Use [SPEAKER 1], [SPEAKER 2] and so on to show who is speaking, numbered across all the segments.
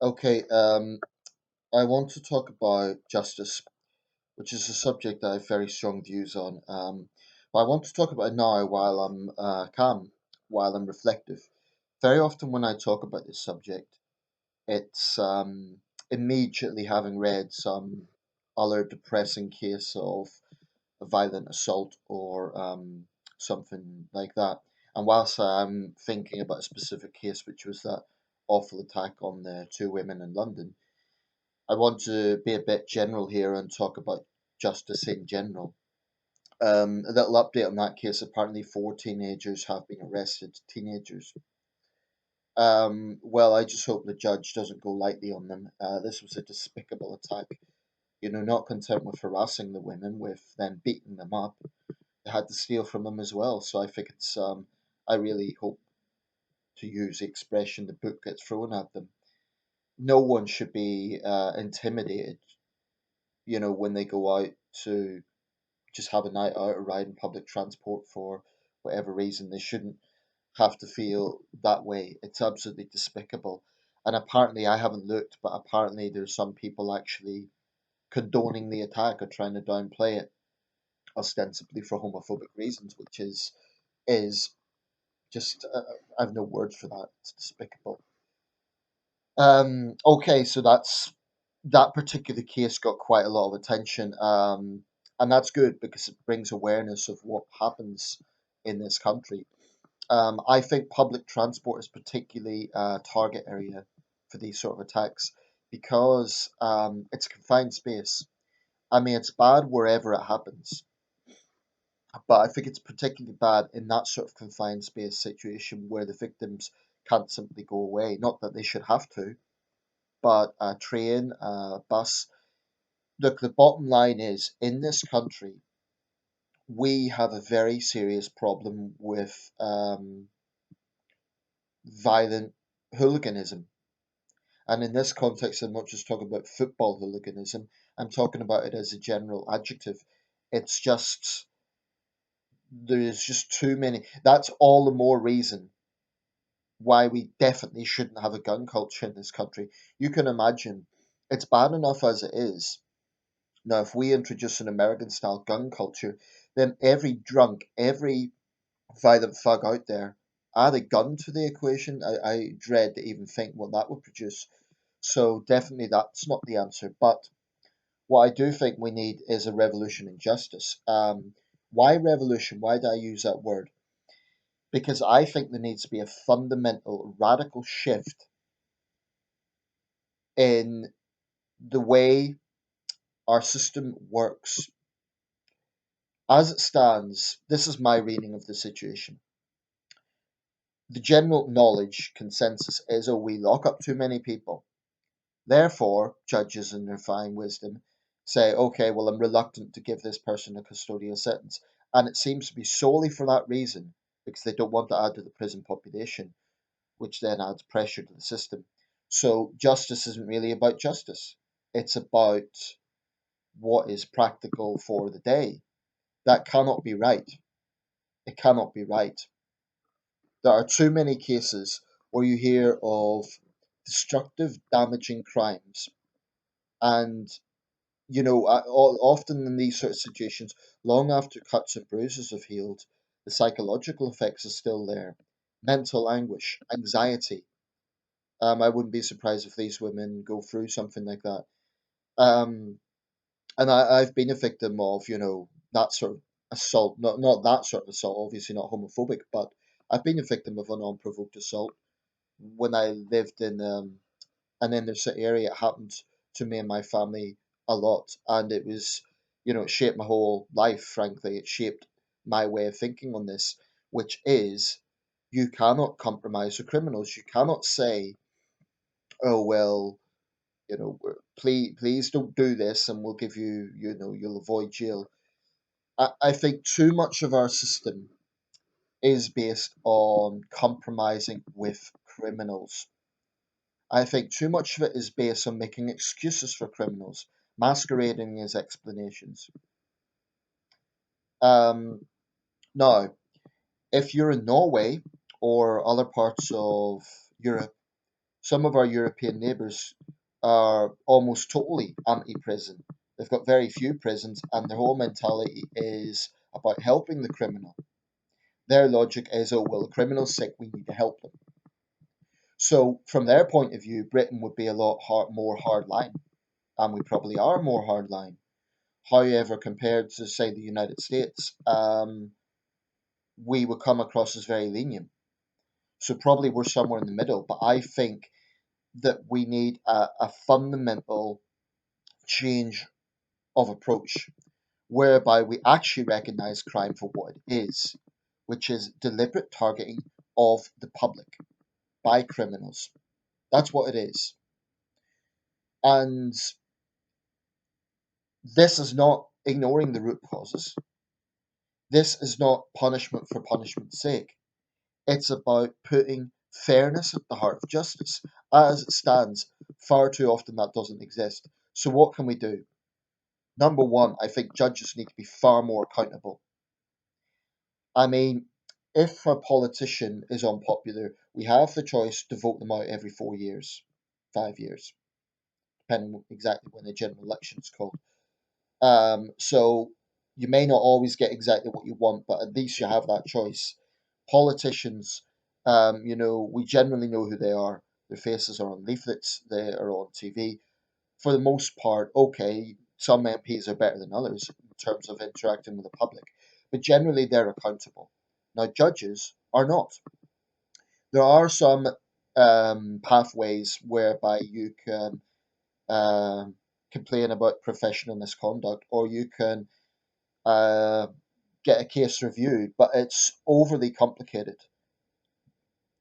[SPEAKER 1] Okay, I want to talk about justice, which is a subject that I have very strong views on. But I want to talk about it now while I'm calm, while I'm reflective. Very often when I talk about this subject, it's immediately having read some other depressing case of a violent assault or something like that. And whilst I'm thinking about a specific case, which was that awful attack on the two women in London, I want to be a bit general here and talk about justice in general. A little update on that case. Apparently, four teenagers have been arrested. Teenagers. Well, I just hope the judge doesn't go lightly on them. This was a despicable attack. Not content with harassing the women, with then beating them up, they had to steal from them as well. So I think it's. I really hope, to use the expression, the book gets thrown at them. No one should be intimidated. When they go out to just have a night out or ride in public transport for whatever reason. They shouldn't have to feel that way. It's absolutely despicable. And apparently, I haven't looked, but apparently, there's some people actually condoning the attack or trying to downplay it, ostensibly for homophobic reasons, which is just I have no words for that. It's despicable. Okay, so that particular case got quite a lot of attention, and that's good because it brings awareness of what happens in this country. I think public transport is particularly a target area for these sort of attacks because it's a confined space. I mean, it's bad wherever it happens, but I think it's particularly bad in that sort of confined space situation where the victims can't simply go away. Not that they should have to, but a train, a bus. Look, the bottom line is in this country, we have a very serious problem with violent hooliganism. And in this context, I'm not just talking about football hooliganism, I'm talking about it as a general adjective. It's just, there's just too many. That's all the more reason why we definitely shouldn't have a gun culture in this country. You can imagine, it's bad enough as it is. Now, if we introduce an American style gun culture, then every drunk, every violent thug out there, add a gun to the equation. I dread to even think what that would produce. So, definitely that's not the answer. But what I do think we need is a revolution in justice. Why revolution? Why do I use that word? Because I think there needs to be a fundamental, radical shift in the way our system works. As it stands, this is my reading of the situation. The general knowledge consensus is, oh, we lock up too many people. Therefore, judges in their fine wisdom say, okay, well, I'm reluctant to give this person a custodial sentence. And it seems to be solely for that reason, because they don't want to add to the prison population, which then adds pressure to the system. So justice isn't really about justice. It's about what is practical for the day. That cannot be right. It cannot be right. There are too many cases where you hear of destructive, damaging crimes, and often in these sort of situations, long after cuts and bruises have healed, the psychological effects are still there. Mental anguish, anxiety. I wouldn't be surprised if these women go through something like that. Um, and I've been a victim of, that sort of assault. Not that sort of assault, obviously not homophobic, but I've been a victim of an unprovoked assault when I lived in an inner city area. It happened to me and my family a lot, and it shaped my whole life. Frankly, it shaped my way of thinking on this, which is you cannot compromise with criminals. You cannot say, "Oh well, please don't do this, and we'll give you, you'll avoid jail." I think too much of our system is based on compromising with criminals. I think too much of it is based on making excuses for criminals, masquerading as explanations. Um, Now, if you're in Norway or other parts of Europe, Some of our European neighbours are almost totally anti-prison. They've got very few prisons, and their whole mentality is about helping the criminal. Their logic is, oh, well, the criminal's sick, we need to help them. So, from their point of view, Britain would be a lot more hardline, and we probably are more hardline. However, compared to, say, the United States, we would come across as very lenient. So, probably we're somewhere in the middle, but I think that we need a fundamental change of approach whereby we actually recognize crime for what it is, which is deliberate targeting of the public by criminals. That's what it is. And this is not ignoring the root causes. This is not punishment for punishment's sake. It's about putting fairness at the heart of justice. As it stands, far too often that doesn't exist. So, what can we do? Number one, I think judges need to be far more accountable. I mean, if a politician is unpopular, we have the choice to vote them out every 4 years, 5 years, depending on exactly when the general election is called. So you may not always get exactly what you want, but at least you have that choice. Politicians, we generally know who they are. Their faces are on leaflets, they are on TV. For the most part, okay, some MPs are better than others in terms of interacting with the public, but generally they're accountable. Now, judges are not. There are some pathways whereby you can complain about professional misconduct, or you can uh, get a case reviewed, but it's overly complicated.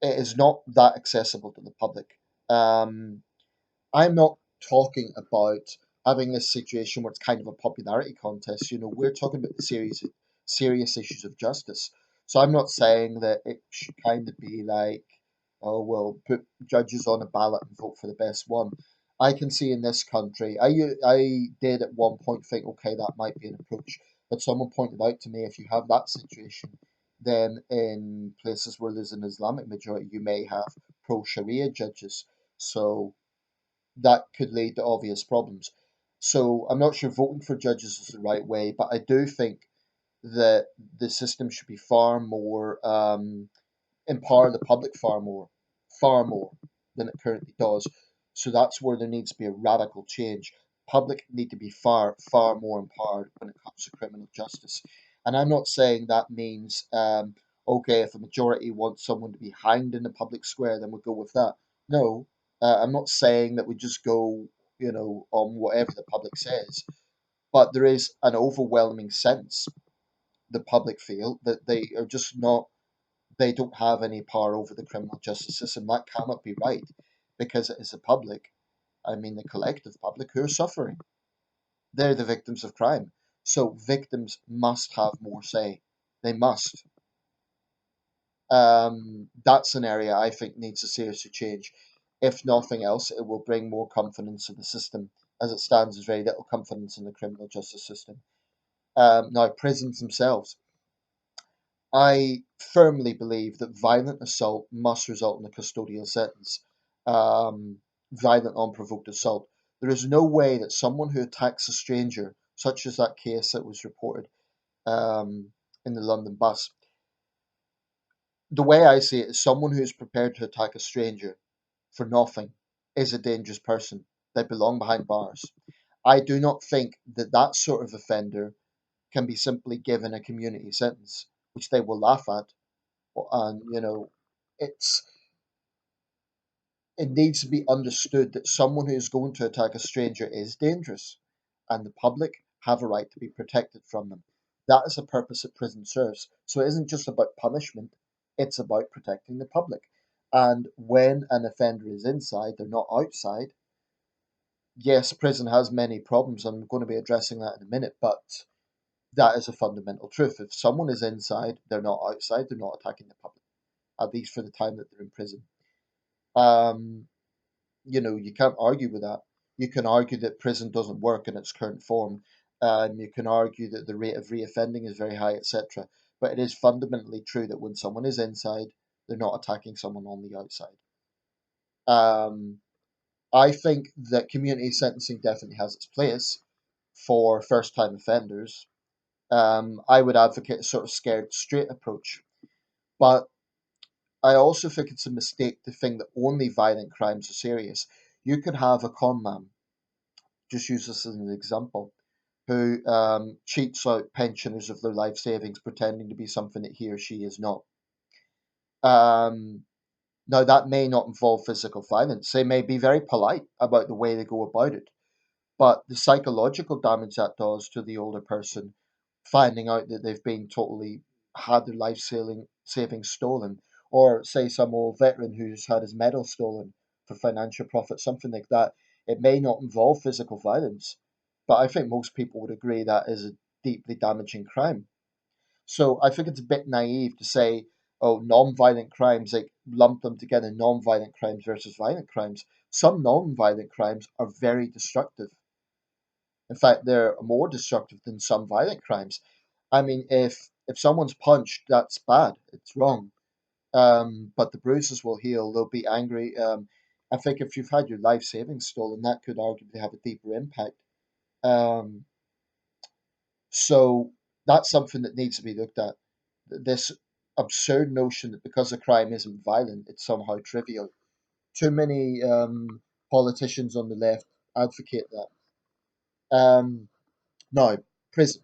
[SPEAKER 1] It is not that accessible to the public. Um, I'm not talking about having a situation where it's kind of a popularity contest. We're talking about the serious issues of justice. So I'm not saying that it should kind of be like, oh, well, put judges on a ballot and vote for the best one. I can see in this country, I did at one point think, okay, that might be an approach. But someone pointed out to me, if you have that situation, then in places where there's an Islamic majority, you may have pro Sharia judges. So that could lead to obvious problems. So I'm not sure voting for judges is the right way, but I do think that the system should be far more empower the public far more than it currently does. So that's where there needs to be a radical change. Public need to be far more empowered when it comes to criminal justice. And I'm not saying that means, okay, if a majority wants someone to be hanged in the public square, then we'll go with that. No, I'm not saying that we just go, on whatever the public says. But there is an overwhelming sense the public feel that they don't have any power over the criminal justice system. That cannot be right because it is the public, I mean the collective public, who are suffering. They're the victims of crime. So victims must have more say. They must. That's an area I think needs to seriously change. If nothing else, it will bring more confidence in the system. As it stands, there's very little confidence in the criminal justice system. Now, prisons themselves. I firmly believe that violent assault must result in a custodial sentence. Violent, unprovoked assault. There is no way that someone who attacks a stranger, such as that case that was reported in the London bus, the way I see it is someone who is prepared to attack a stranger for nothing is a dangerous person. They belong behind bars. I do not think that that sort of offender can be simply given a community sentence, which they will laugh at. And it's it needs to be understood that someone who is going to attack a stranger is dangerous, and the public have a right to be protected from them. That is the purpose that prison serves. So it isn't just about punishment, it's about protecting the public. And when an offender is inside, they're not outside. Yes, prison has many problems. I'm going to be addressing that in a minute, but that is a fundamental truth. If someone is inside, they're not outside, they're not attacking the public, at least for the time that they're in prison. Um, you can't argue with that. You can argue that prison doesn't work in its current form. You can argue that the rate of reoffending is very high, etc. But it is fundamentally true that when someone is inside, they're not attacking someone on the outside. Um, I think that community sentencing definitely has its place for first time offenders. I would advocate a sort of scared straight approach. But I also think it's a mistake to think that only violent crimes are serious. You could have a con man, just use this as an example, who cheats out pensioners of their life savings pretending to be something that he or she is not. Um, Now, that may not involve physical violence. They may be very polite about the way they go about it, but the psychological damage that does to the older person, finding out that they've been totally had their life savings stolen, or say some old veteran who's had his medal stolen for financial profit, something like that, it may not involve physical violence, but I think most people would agree that is a deeply damaging crime. So I think it's a bit naive to say, oh, non-violent crimes, like lump them together, non-violent crimes versus violent crimes. Some non-violent crimes are very destructive. In fact, they're more destructive than some violent crimes. I mean, if someone's punched, that's bad. It's wrong. But the bruises will heal. They'll be angry. I think if you've had your life savings stolen, that could arguably have a deeper impact. Um, so that's something that needs to be looked at. This absurd notion that because a crime isn't violent, it's somehow trivial. Too many politicians on the left advocate that. Now, prison.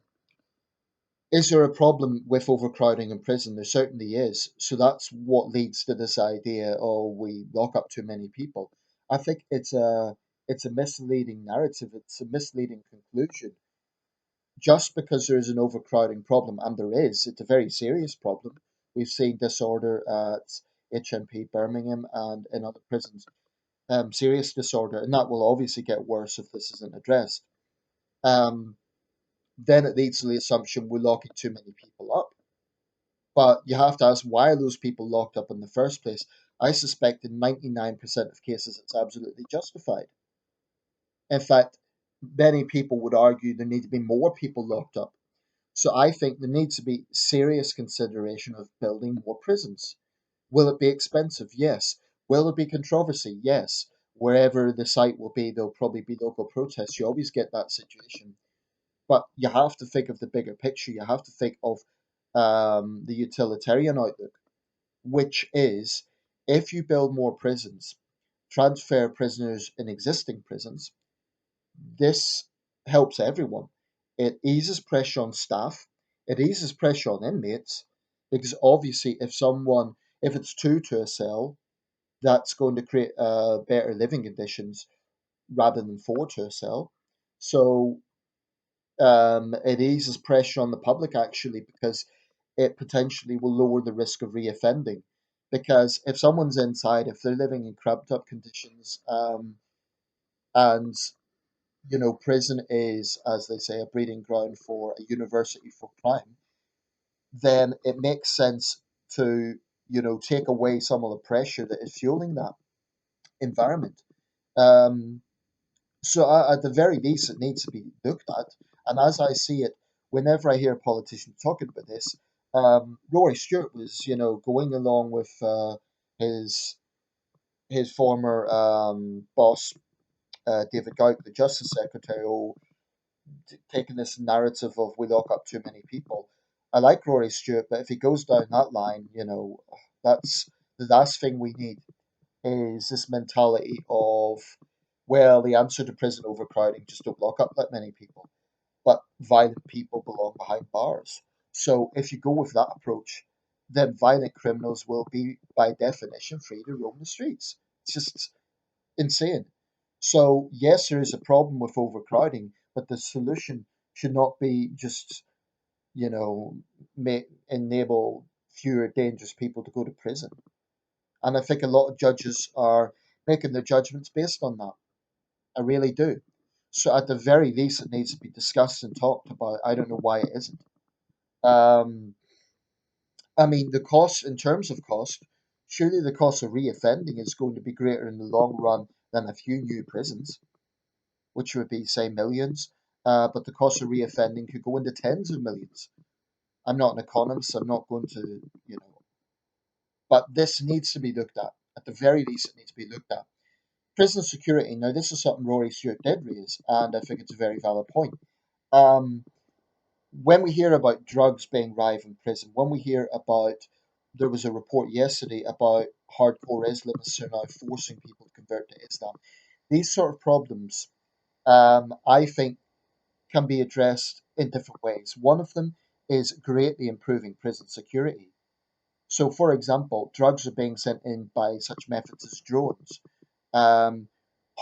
[SPEAKER 1] Is there a problem with overcrowding in prison? There certainly is. So that's what leads to this idea, oh, we lock up too many people. I think it's a misleading narrative. It's a misleading conclusion. Just because there is an overcrowding problem, and there is, it's a very serious problem. We've seen disorder at HMP Birmingham and in other prisons, serious disorder, and that will obviously get worse if this isn't addressed. Um, then it leads to the assumption we're locking too many people up. But you have to ask, why are those people locked up in the first place? I suspect in 99% of cases it's absolutely justified. In fact, many people would argue there need to be more people locked up. So I think there needs to be serious consideration of building more prisons. Will it be expensive? Yes. Will there be controversy? Yes. Wherever the site will be, there'll probably be local protests. You always get that situation. But you have to think of the bigger picture. You have to think of the utilitarian outlook, which is if you build more prisons, transfer prisoners in existing prisons, this helps everyone. It eases pressure on staff, it eases pressure on inmates, because obviously, if it's two to a cell, that's going to create better living conditions rather than four to a cell. So it eases pressure on the public actually because it potentially will lower the risk of reoffending. Because if someone's inside, if they're living in cramped up conditions, and prison is, as they say, a breeding ground for a university for crime, then it makes sense to, take away some of the pressure that is fueling that environment. Um, so at the very least, it needs to be looked at. And as I see it, whenever I hear politicians talking about this, Rory Stewart was, going along with his his former boss, David Gauke, the Justice Secretary, taking this narrative of we lock up too many people. I like Rory Stewart, but if he goes down that line, that's the last thing we need is this mentality of, well, the answer to prison overcrowding just don't lock up that many people, but violent people belong behind bars. So if you go with that approach, then violent criminals will be, by definition, free to roam the streets. It's just insane. So yes, there is a problem with overcrowding, but the solution should not be just, you know, enable fewer dangerous people to go to prison. And I think a lot of judges are making their judgments based on that. I really do. So at the very least, it needs to be discussed and talked about. I don't know why it isn't. Um, I mean, the cost, in terms of cost, surely the cost of reoffending is going to be greater in the long run than a few new prisons, which would be, say, millions. But the cost of reoffending could go into tens of millions. I'm not an economist. I'm not going to, but this needs to be looked at. At the very least, it needs to be looked at. Prison security. Now, this is something Rory Stewart did raise, and I think it's a very valid point. Um, when we hear about drugs being rife in prison, when we hear about, there was a report yesterday about hardcore Islamists who are now forcing people to convert to Islam. These sort of problems, I think, can be addressed in different ways. One of them is greatly improving prison security. So, for example, drugs are being sent in by such methods as drones. Um,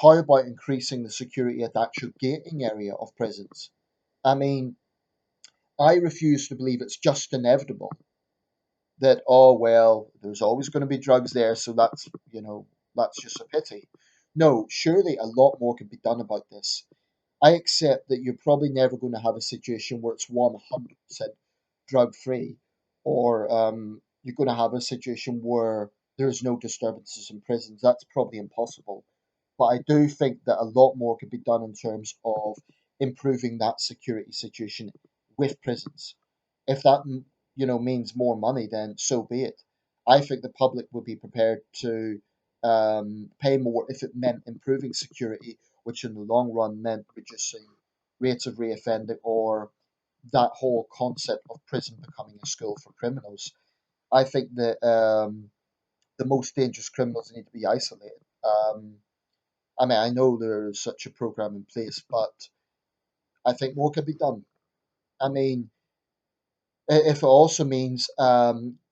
[SPEAKER 1] how about increasing the security at the actual gating area of prisons? I mean, I refuse to believe it's just inevitable that, oh, well, there's always going to be drugs there, so that's just a pity. No, surely a lot more can be done about this. I accept that you're probably never going to have a situation where it's 100% drug free, or you're going to have a situation where there's no disturbances in prisons. That's probably impossible. But I do think that a lot more could be done in terms of improving that security situation with prisons. If that means more money, then so be it. I think the public would be prepared to pay more if it meant improving security, which in the long run meant reducing rates of reoffending or that whole concept of prison becoming a school for criminals. I think that the most dangerous criminals need to be isolated. I mean, I know there's such a program in place, but I think more could be done. I mean, if it also means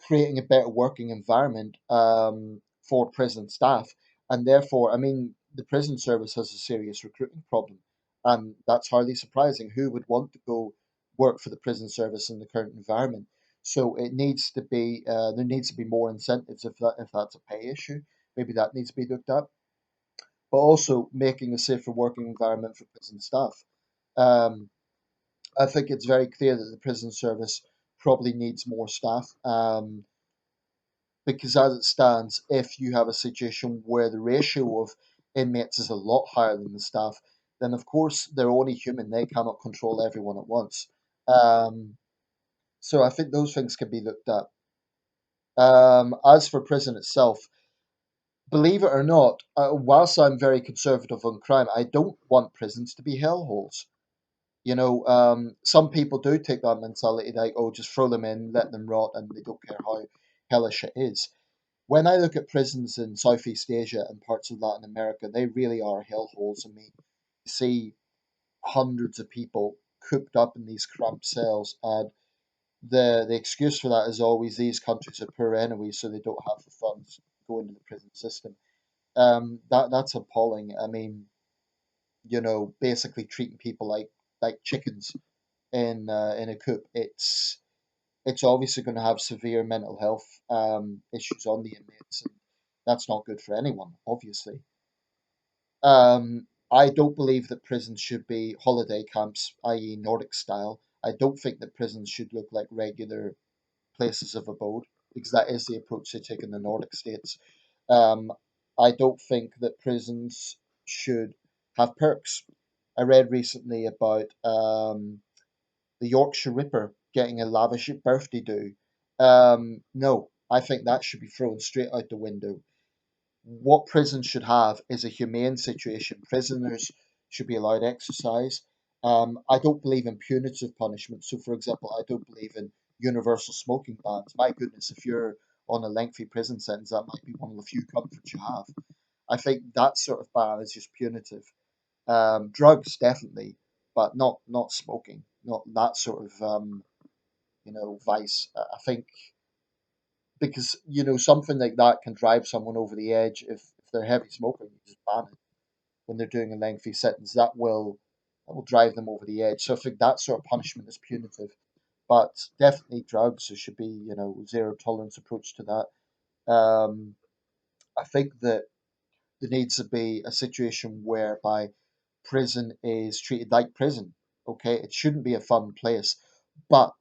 [SPEAKER 1] creating a better working environment for prison staff, and therefore, I mean, the prison service has a serious recruiting problem, and that's hardly surprising. Who would want to go work for the prison service in the current environment? So it needs to be there needs to be more incentives if that's a pay issue. Maybe that needs to be looked at, but also making a safer working environment for prison staff. Um, I think it's very clear that the prison service probably needs more staff because, as it stands, if you have a situation where the ratio of inmates is a lot higher than the staff, then of course they're only human. They cannot control everyone at once. Um, so I think those things can be looked at. As for prison itself, believe it or not, whilst I'm very conservative on crime, I don't want prisons to be hellholes. Some people do take that mentality like, oh, just throw them in, let them rot, and they don't care how hellish it is. When I look at prisons in Southeast Asia and parts of Latin America, they really are hellholes. I mean, you see hundreds of people cooped up in these cramped cells, and the excuse for that is always these countries are poor anyway, so they don't have the funds to go into the prison system. That's appalling. I mean, basically treating people like chickens in a coop. It's obviously going to have severe mental health issues on the inmates, and that's not good for anyone, obviously. I don't believe that prisons should be holiday camps, i.e., Nordic style. I don't think that prisons should look like regular places of abode, because that is the approach they take in the Nordic states. Um, I don't think that prisons should have perks. I read recently about the Yorkshire Ripper getting a lavish birthday do. No, I think that should be thrown straight out the window. What prisons should have is a humane situation. Prisoners should be allowed exercise. I don't believe in punitive punishment. So, for example, I don't believe in universal smoking bans. My goodness, if you're on a lengthy prison sentence, that might be one of the few comforts you have. I think that sort of ban is just punitive. Drugs definitely, but not smoking, not that sort of vice. I think because something like that can drive someone over the edge if they're heavy smoker. You just ban it when they're doing a lengthy sentence. That will drive them over the edge. So I think that sort of punishment is punitive. But definitely drugs. There should be zero tolerance approach to that. I think that there needs to be a situation whereby prison is treated like prison. Okay, it shouldn't be a fun place, but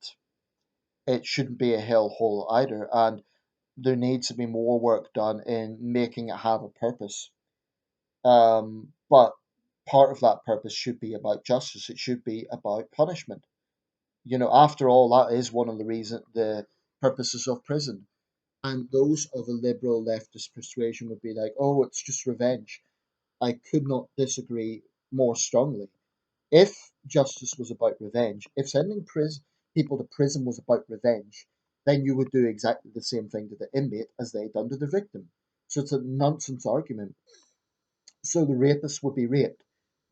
[SPEAKER 1] it shouldn't be a hellhole either. And there needs to be more work done in making it have a purpose. But part of that purpose should be about justice. It should be about punishment. After all, that is one of the purposes of prison. And those of a liberal leftist persuasion would be like, oh, it's just revenge. I could not disagree more strongly. If justice was about revenge, if sending people to prison was about revenge, then you would do exactly the same thing to the inmate as they done to the victim. So it's a nonsense argument. So the rapist would be raped.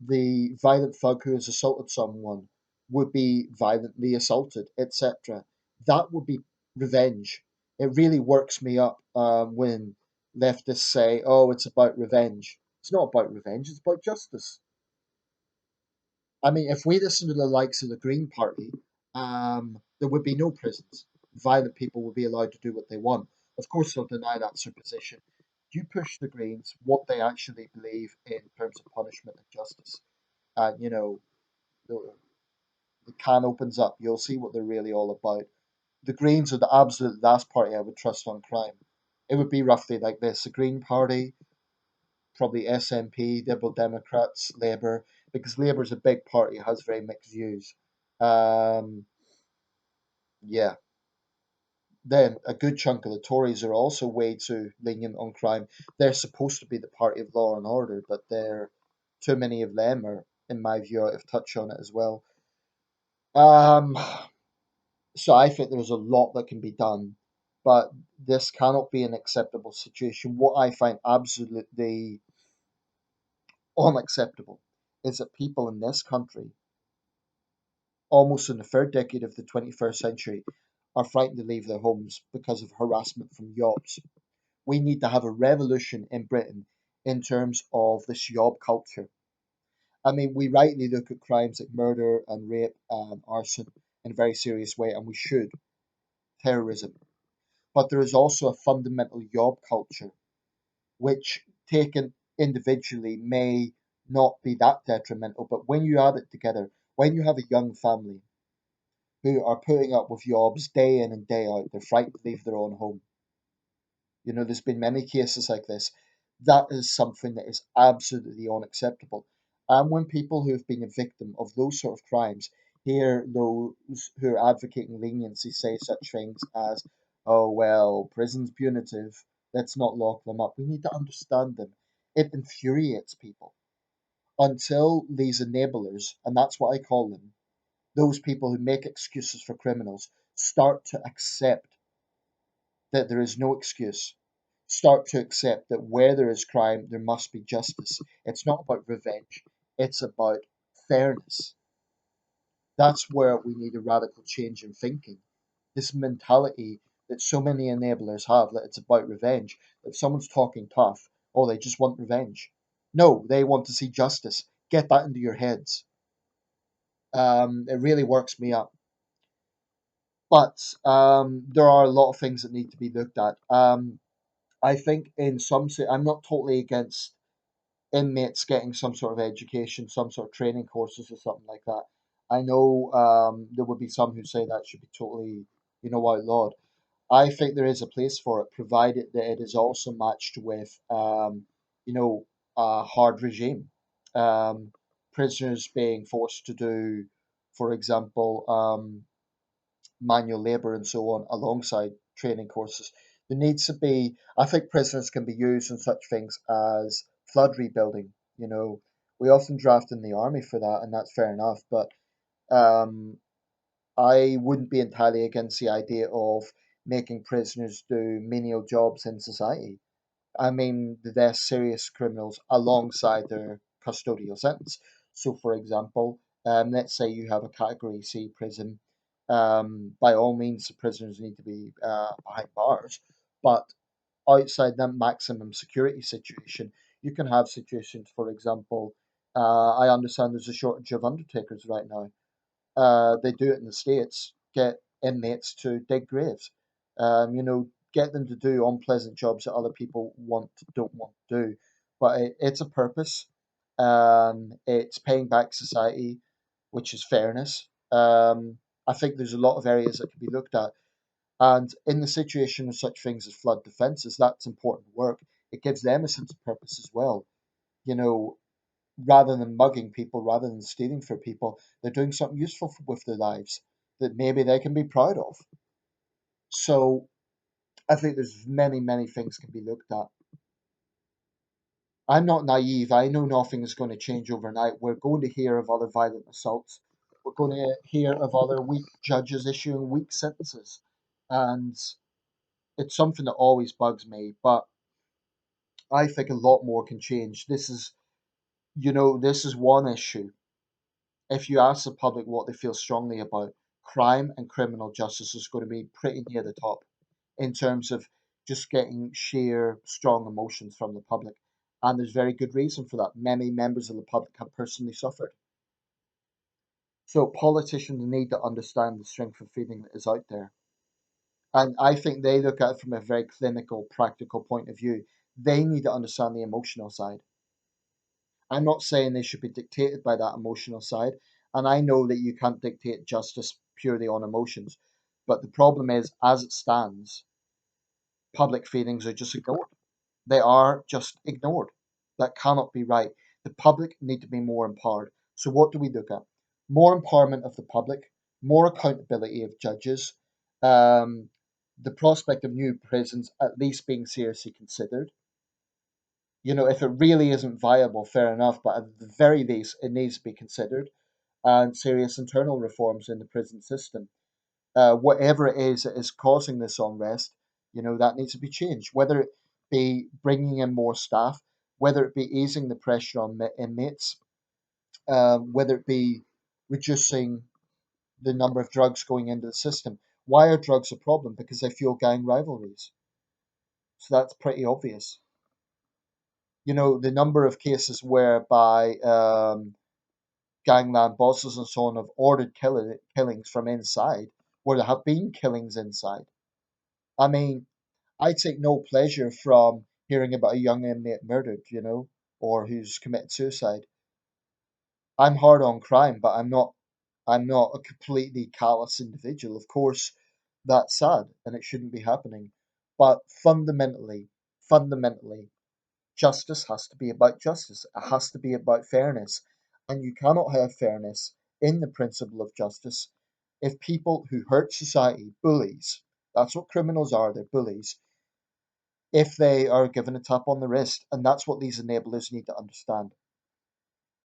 [SPEAKER 1] The violent thug who has assaulted someone would be violently assaulted, etc. That would be revenge. It really works me up when leftists say, "Oh, it's about revenge." It's not about revenge. It's about justice. I mean, if we listen to the likes of the Green Party, there would be no prisons. Violent people would be allowed to do what they want. Of course, they'll deny that's their position. You push the Greens what they actually believe in terms of punishment and justice, and the, the can opens up. You'll see what they're really all about. The Greens are the absolute last party I would trust on crime. It would be roughly like this: the Green Party, probably SNP, Liberal Democrats, Labour, because Labour's a big party, has very mixed views. Um, yeah. Then a good chunk of the Tories are also way too lenient on crime. They're supposed to be the party of law and order, but they're too many of them are, in my view, I've touched on it as well. Um, so I think there's a lot that can be done, but this cannot be an acceptable situation. What I find absolutely unacceptable is that people in this country, almost in the third decade of the 21st century, are frightened to leave their homes because of harassment from yobs. We need to have a revolution in Britain in terms of this yob culture. I mean, we rightly look at crimes like murder and rape and arson in a very serious way, and we should, terrorism. But there is also a fundamental yob culture, which taken individually may not be that detrimental, but when you add it together, when you have a young family who are putting up with yobs day in and day out, they're frightened to leave their own home. There's been many cases like this. That is something that is absolutely unacceptable. And when people who have been a victim of those sort of crimes hear those who are advocating leniency say such things as, oh, well, prison's punitive, let's not lock them up, we need to understand them. It infuriates people until these enablers, and that's what I call them, those people who make excuses for criminals, start to accept that there is no excuse. Start to accept that where there is crime, there must be justice. It's not about revenge, it's about fairness. That's where we need a radical change in thinking. This mentality that so many enablers have that it's about revenge. If someone's talking tough, oh, they just want revenge. No, they want to see justice. Get that into your heads. It really works me up. But there are a lot of things that need to be looked at. I think in I'm not totally against inmates getting some sort of education, some sort of training courses or something like that. I know there would be some who say that should be totally, outlawed. I think there is a place for it, provided that it is also matched with, you know, a hard regime. Um, Prisoners being forced to do, for example, manual labour and so on alongside training courses. There needs to be, I think prisoners can be used in such things as flood rebuilding. We often draft in the army for that, and that's fair enough. But um, I wouldn't be entirely against the idea of making prisoners do menial jobs in society. I mean, the less serious criminals alongside their custodial sentence. So, for example, let's say you have a Category C prison. By all means, the prisoners need to be behind bars, but outside that maximum security situation, you can have situations, for example, I understand there's a shortage of undertakers right now. They do it in the States, get inmates to dig graves. Get them to do unpleasant jobs that other people don't want to do. But it's a purpose. It's paying back society, which is fairness. I think there's a lot of areas that can be looked at. And in the situation of such things as flood defences, that's important work. It gives them a sense of purpose as well. You know, rather than mugging people, rather than stealing for people, they're doing something useful with their lives that maybe they can be proud of. So I think there's many, many things can be looked at. I'm not naive. I know nothing is going to change overnight. We're going to hear of other violent assaults. We're going to hear of other weak judges issuing weak sentences. And it's something that always bugs me. But I think a lot more can change. This is one issue. If you ask the public what they feel strongly about, crime and criminal justice is going to be pretty near the top in terms of just getting sheer strong emotions from the public. And there's very good reason for that. Many members of the public have personally suffered. So politicians need to understand the strength of feeling that is out there. And I think they look at it from a very clinical, practical point of view. They need to understand the emotional side. I'm not saying they should be dictated by that emotional side. And I know that you can't dictate justice purely on emotions. But the problem is, as it stands, public feelings are just ignored. They are just ignored. That cannot be right. The public need to be more empowered. So, what do we look at? More empowerment of the public, more accountability of judges, um, the prospect of new prisons at least being seriously considered. If it really isn't viable, fair enough, but at the very least, it needs to be considered, and serious internal reforms in the prison system. Whatever it is that is causing this unrest, that needs to be changed. Whether it be bringing in more staff, whether it be easing the pressure on inmates, whether it be reducing the number of drugs going into the system. Why are drugs a problem? Because they fuel gang rivalries. So that's pretty obvious. The number of cases whereby gangland bosses and so on have ordered killings from inside, where there have been killings inside. I mean, I take no pleasure from hearing about a young inmate murdered, or who's committed suicide. I'm hard on crime, but I'm not a completely callous individual. Of course, that's sad and it shouldn't be happening. But fundamentally, justice has to be about justice. It has to be about fairness. And you cannot have fairness in the principle of justice if people who hurt society, bullies, that's what criminals are, they're bullies, if they are given a tap on the wrist. And that's what these enablers need to understand.